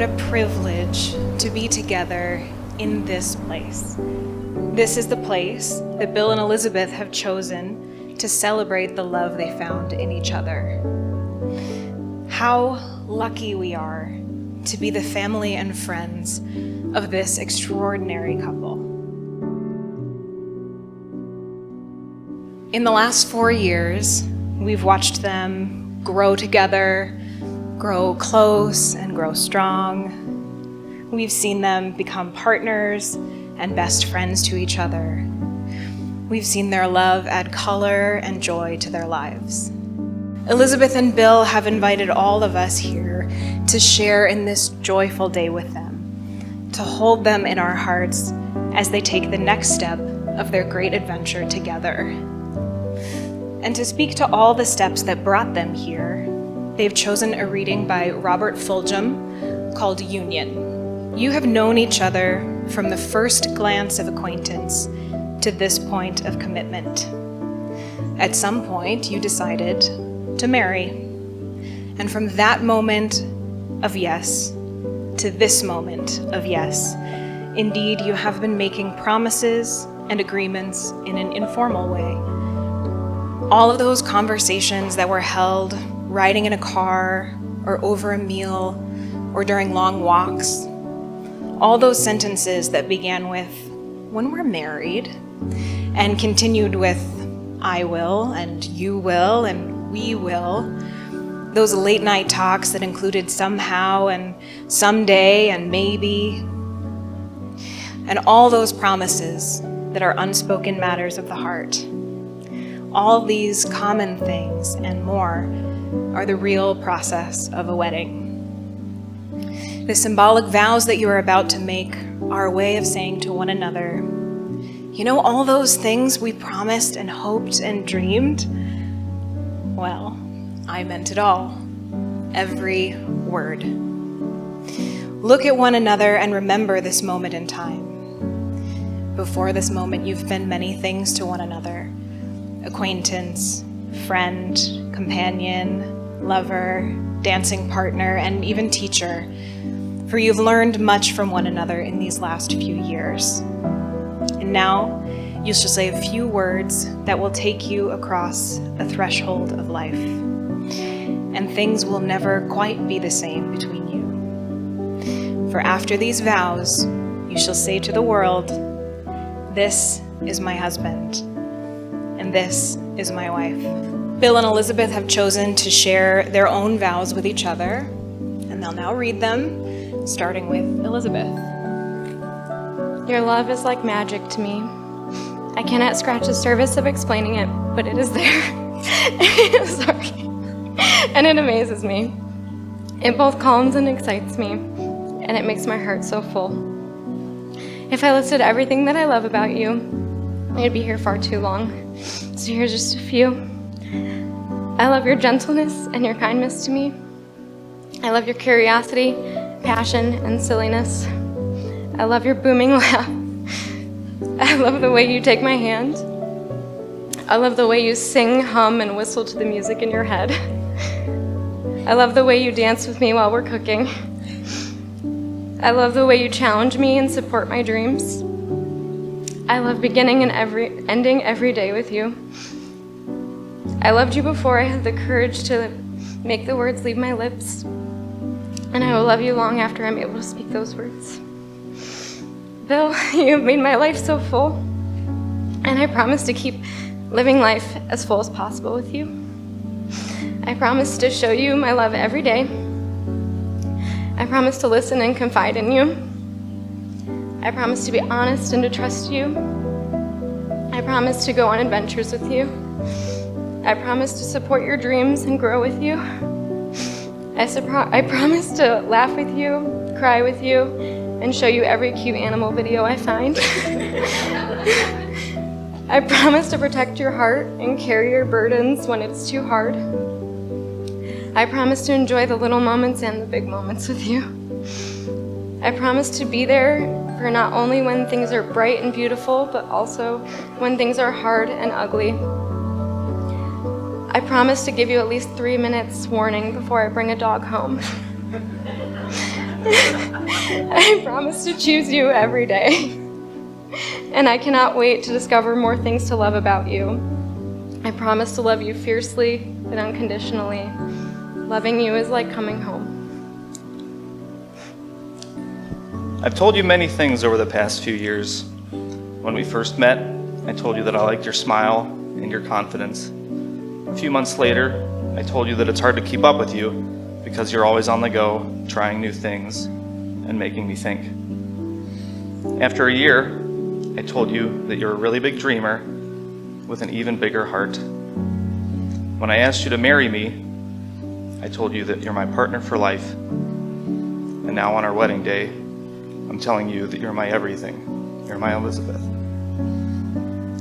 What a privilege to be together in this place. This is the place that Bill and Elizabeth have chosen to celebrate the love they found in each other. How lucky we are to be the family and friends of this extraordinary couple. In the last 4 years, we've watched them grow together, grow close and grow strong. We've seen them become partners and best friends to each other. We've seen their love add color and joy to their lives. Elizabeth and Bill have invited all of us here to share in this joyful day with them, to hold them in our hearts as they take the next step of their great adventure together. And to speak to all the steps that brought them here, they've chosen a reading by Robert Fulghum called Union. You have known each other from the first glance of acquaintance to this point of commitment. At some point, you decided to marry. And from that moment of yes to this moment of yes, indeed, you have been making promises and agreements in an informal way. All of those conversations that were held riding in a car or over a meal or during long walks, all those sentences that began with, "when we're married," and continued with, "I will," and "you will," and "we will," those late night talks that included "somehow" and "someday" and "maybe," and all those promises that are unspoken matters of the heart. All these common things and more are the real process of a wedding. The symbolic vows that you are about to make are a way of saying to one another, "You know all those things we promised and hoped and dreamed? Well, I meant it all, every word." Look at one another and remember this moment in time. Before this moment, you've been many things to one another: acquaintance, friend, companion, lover, dancing partner, and even teacher, for you've learned much from one another in these last few years. And now you shall say a few words that will take you across a threshold of life, and things will never quite be the same between you. For after these vows, you shall say to the world, "This is my husband, and this is my wife." Bill and Elizabeth have chosen to share their own vows with each other, and they'll now read them, starting with Elizabeth. Your love is like magic to me. I cannot scratch the surface of explaining it, but it is there. Sorry. And it amazes me. It both calms and excites me, and it makes my heart so full. If I listed everything that I love about you, I'd be here far too long. So here's just a few. I love your gentleness and your kindness to me. I love your curiosity, passion, and silliness. I love your booming laugh. I love the way you take my hand. I love the way you sing, hum, and whistle to the music in your head. I love the way you dance with me while we're cooking. I love the way you challenge me and support my dreams. I love beginning and ending every day with you. I loved you before I had the courage to make the words leave my lips, and I will love you long after I'm able to speak those words. Bill, you have made my life so full, and I promise to keep living life as full as possible with you. I promise to show you my love every day. I promise to listen and confide in you. I promise to be honest and to trust you. I promise to go on adventures with you. I promise to support your dreams and grow with you. I promise to laugh with you, cry with you, and show you every cute animal video I find. I promise to protect your heart and carry your burdens when it's too hard. I promise to enjoy the little moments and the big moments with you. I promise to be there for not only when things are bright and beautiful, but also when things are hard and ugly. I promise to give you at least 3 minutes warning before I bring a dog home. I promise to choose you every day. And I cannot wait to discover more things to love about you. I promise to love you fiercely and unconditionally. Loving you is like coming home. I've told you many things over the past few years. When we first met, I told you that I liked your smile and your confidence. A few months later, I told you that it's hard to keep up with you because you're always on the go, trying new things and making me think. After a year, I told you that you're a really big dreamer with an even bigger heart. When I asked you to marry me, I told you that you're my partner for life. And now on our wedding day, I'm telling you that you're my everything. You're my Elizabeth.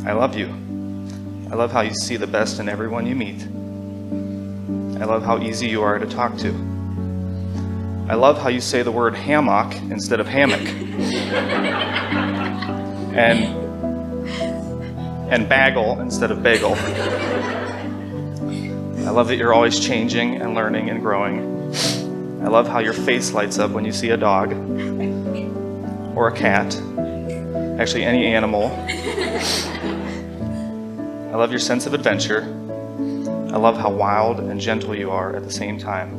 I love you. I love how you see the best in everyone you meet. I love how easy you are to talk to. I love how you say the word hammock instead of hammock. And bagel instead of bagel. I love that you're always changing and learning and growing. I love how your face lights up when you see a dog or a cat, actually any animal. I love your sense of adventure. I love how wild and gentle you are at the same time.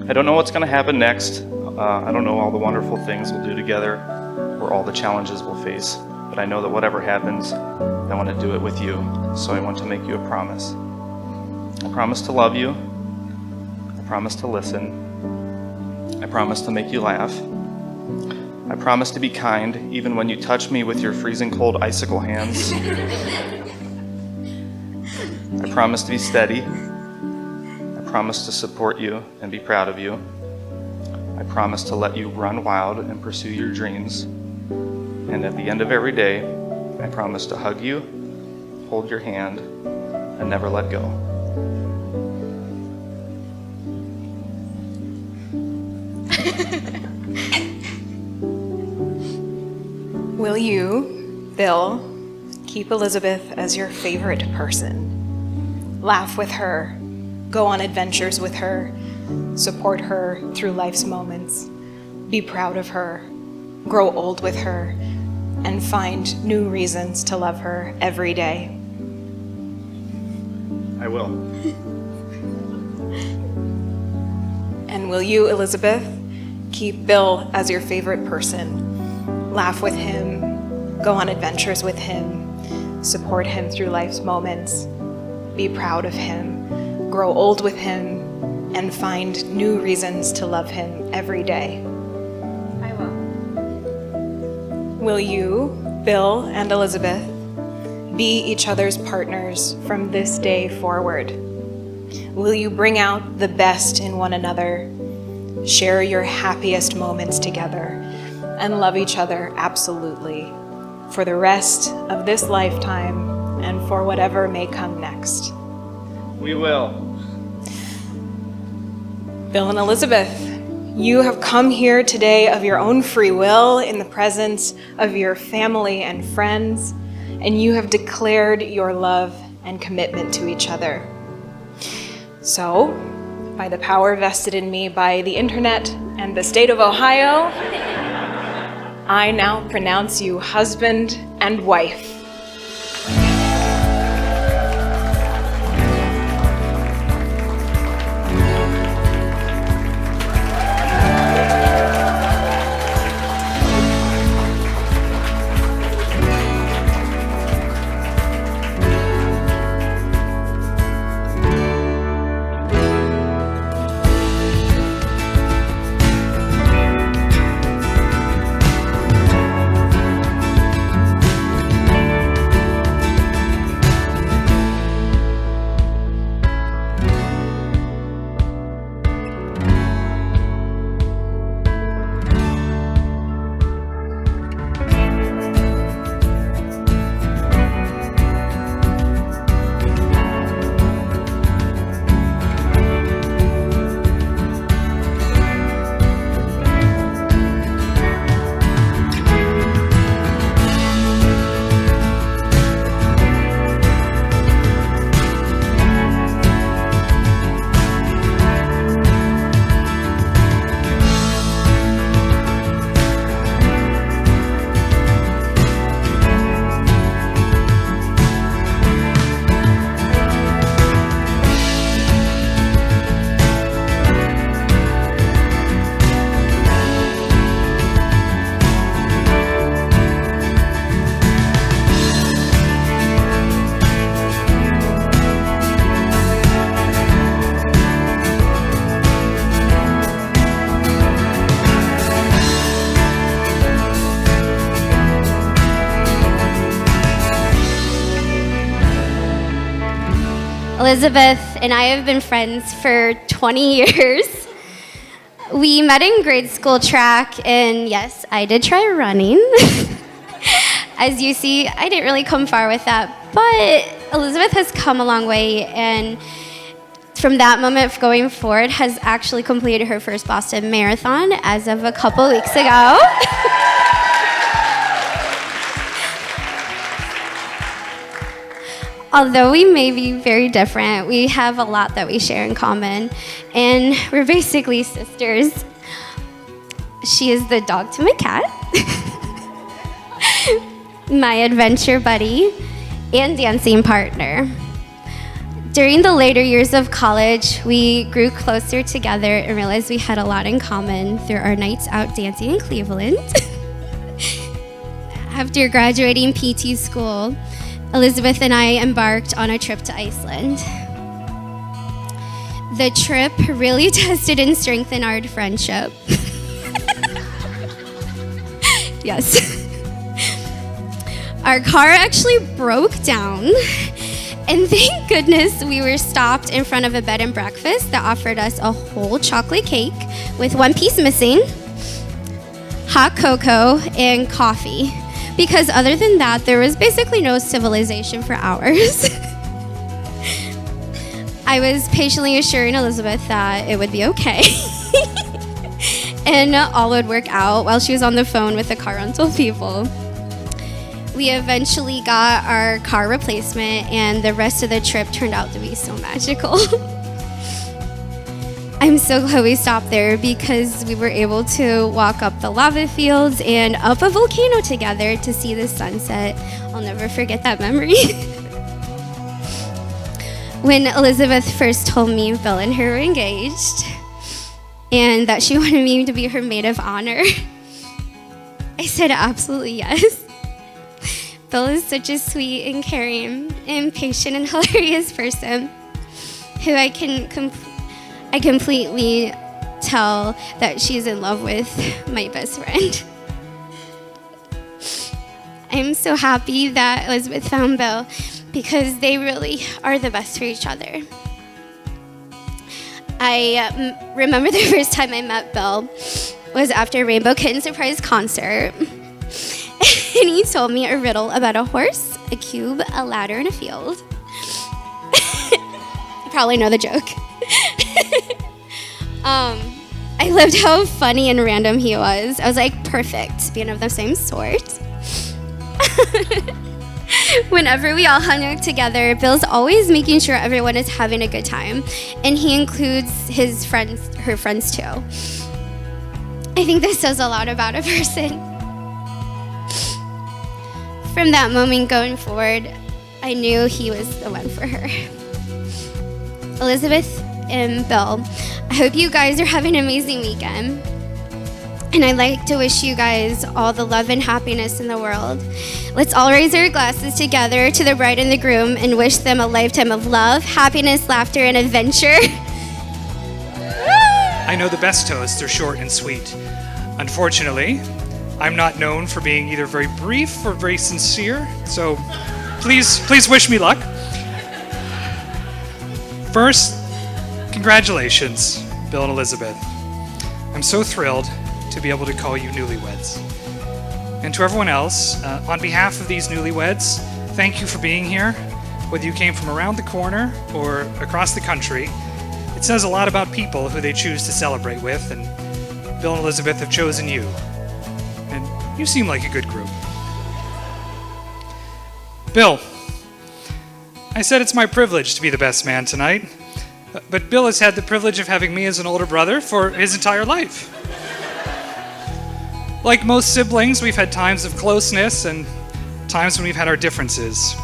I don't know what's going to happen next. I don't know all the wonderful things we'll do together or all the challenges we'll face, but I know that whatever happens, I want to do it with you, so I want to make you a promise. I promise to love you. I promise to listen. I promise to make you laugh. I promise to be kind, even when you touch me with your freezing cold icicle hands. I promise to be steady. I promise to support you and be proud of you. I promise to let you run wild and pursue your dreams. And at the end of every day, I promise to hug you, hold your hand, and never let go. Will you, Bill, keep Elizabeth as your favorite person? Laugh with her, go on adventures with her, support her through life's moments, be proud of her, grow old with her, and find new reasons to love her every day? I will. And will you, Elizabeth, keep Bill as your favorite person? Laugh with him, go on adventures with him, support him through life's moments, be proud of him, grow old with him, and find new reasons to love him every day? I will. Will you, Bill and Elizabeth, be each other's partners from this day forward? Will you bring out the best in one another, share your happiest moments together, and love each other absolutely for the rest of this lifetime and for whatever may come next? We will. Bill and Elizabeth, you have come here today of your own free will in the presence of your family and friends, and you have declared your love and commitment to each other. So, by the power vested in me by the internet and the state of Ohio, I now pronounce you husband and wife. Elizabeth and I have been friends for 20 years. We met in grade school track, and yes, I did try running. As you see, I didn't really come far with that, but Elizabeth has come a long way, and from that moment going forward has actually completed her first Boston Marathon as of a couple weeks ago. Although we may be very different, we have a lot that we share in common, and we're basically sisters. She is the dog to my cat, my adventure buddy, and dancing partner. During the later years of college, we grew closer together and realized we had a lot in common through our nights out dancing in Cleveland. After graduating PT school, Elizabeth and I embarked on a trip to Iceland. The trip really tested and strengthened our friendship. Yes. Our car actually broke down, and thank goodness we were stopped in front of a bed and breakfast that offered us a whole chocolate cake with one piece missing, hot cocoa, and coffee. Because other than that, there was basically no civilization for hours. I was patiently assuring Elizabeth that it would be okay. And all would work out while she was on the phone with the car rental people. We eventually got our car replacement, and the rest of the trip turned out to be so magical. I'm so glad we stopped there because we were able to walk up the lava fields and up a volcano together to see the sunset. I'll never forget that memory. When Elizabeth first told me Bill and her were engaged and that she wanted me to be her maid of honor, I said absolutely yes. Bill is such a sweet and caring and patient and hilarious person who I completely tell that she's in love with my best friend. I'm so happy that Elizabeth found Bill because they really are the best for each other. I remember the first time I met Bill was after a Rainbow Kitten Surprise concert. And he told me a riddle about a horse, a cube, a ladder, and a field. You probably know the joke. I loved how funny and random he was. I was like, perfect, being of the same sort. Whenever we all hung out together, Bill's always making sure everyone is having a good time, and he includes his friends, her friends too. I think this says a lot about a person. From that moment going forward, I knew he was the one for her. Elizabeth and Bill, I hope you guys are having an amazing weekend. And I'd like to wish you guys all the love and happiness in the world. Let's all raise our glasses together to the bride and the groom and wish them a lifetime of love, happiness, laughter, and adventure. I know the best toasts are short and sweet. Unfortunately, I'm not known for being either very brief or very sincere, so please wish me luck. First, congratulations, Bill and Elizabeth. I'm so thrilled to be able to call you newlyweds. And to everyone else, on behalf of these newlyweds, thank you for being here. Whether you came from around the corner or across the country, it says a lot about people who they choose to celebrate with, and Bill and Elizabeth have chosen you. And you seem like a good group. Bill, I said it's my privilege to be the best man tonight, but Bill has had the privilege of having me as an older brother for his entire life. Like most siblings, we've had times of closeness and times when we've had our differences.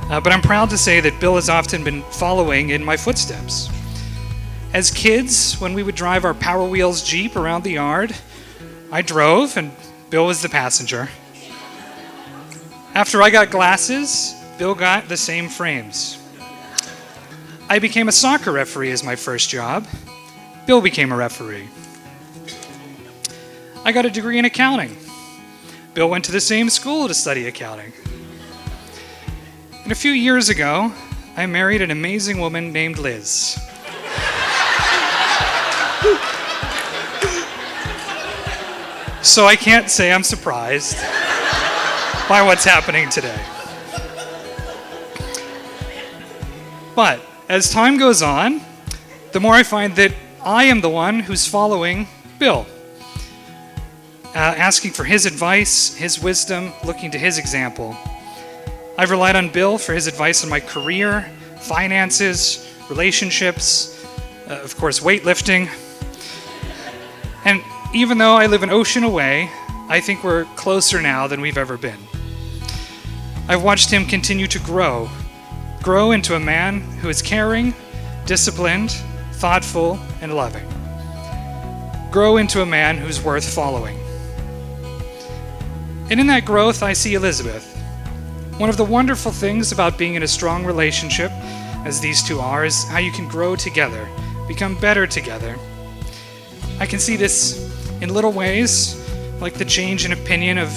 But I'm proud to say that Bill has often been following in my footsteps. As kids, when we would drive our Power Wheels Jeep around the yard, I drove and Bill was the passenger. After I got glasses, Bill got the same frames. I became a soccer referee as my first job. Bill became a referee. I got a degree in accounting. Bill went to the same school to study accounting. And a few years ago, I married an amazing woman named Liz. So I can't say I'm surprised by what's happening today. But as time goes on, the more I find that I am the one who's following Bill, asking for his advice, his wisdom, looking to his example. I've relied on Bill for his advice on my career, finances, relationships, of course, weightlifting. And even though I live an ocean away, I think we're closer now than we've ever been. I've watched him continue to grow into a man who is caring, disciplined, thoughtful, and loving. Grow into a man who's worth following. And in that growth, I see Elizabeth. One of the wonderful things about being in a strong relationship, as these two are, is how you can grow together, become better together. I can see this in little ways, like the change in opinion of,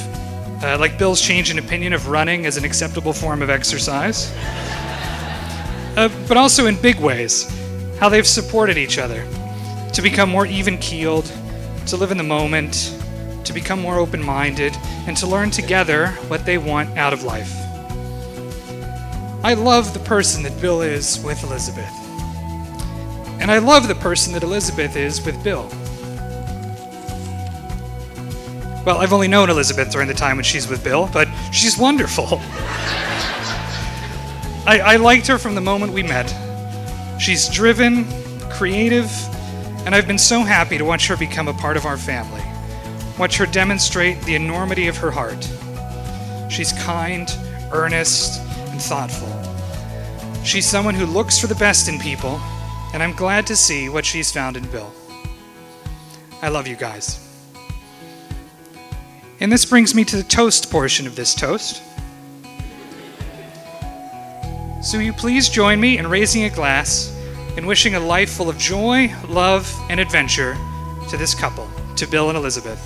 like Bill's change in opinion of running as an acceptable form of exercise. But also in big ways, how they've supported each other to become more even-keeled, to live in the moment, to become more open-minded, and to learn together what they want out of life. I love the person that Bill is with Elizabeth. And I love the person that Elizabeth is with Bill. Well, I've only known Elizabeth during the time when she's with Bill, but she's wonderful. I liked her from the moment we met. She's driven, creative, and I've been so happy to watch her become a part of our family. Watch her demonstrate the enormity of her heart. She's kind, earnest, and thoughtful. She's someone who looks for the best in people, and I'm glad to see what she's found in Bill. I love you guys. And this brings me to the toast portion of this toast. So will you please join me in raising a glass and wishing a life full of joy, love, and adventure to this couple, to Bill and Elizabeth.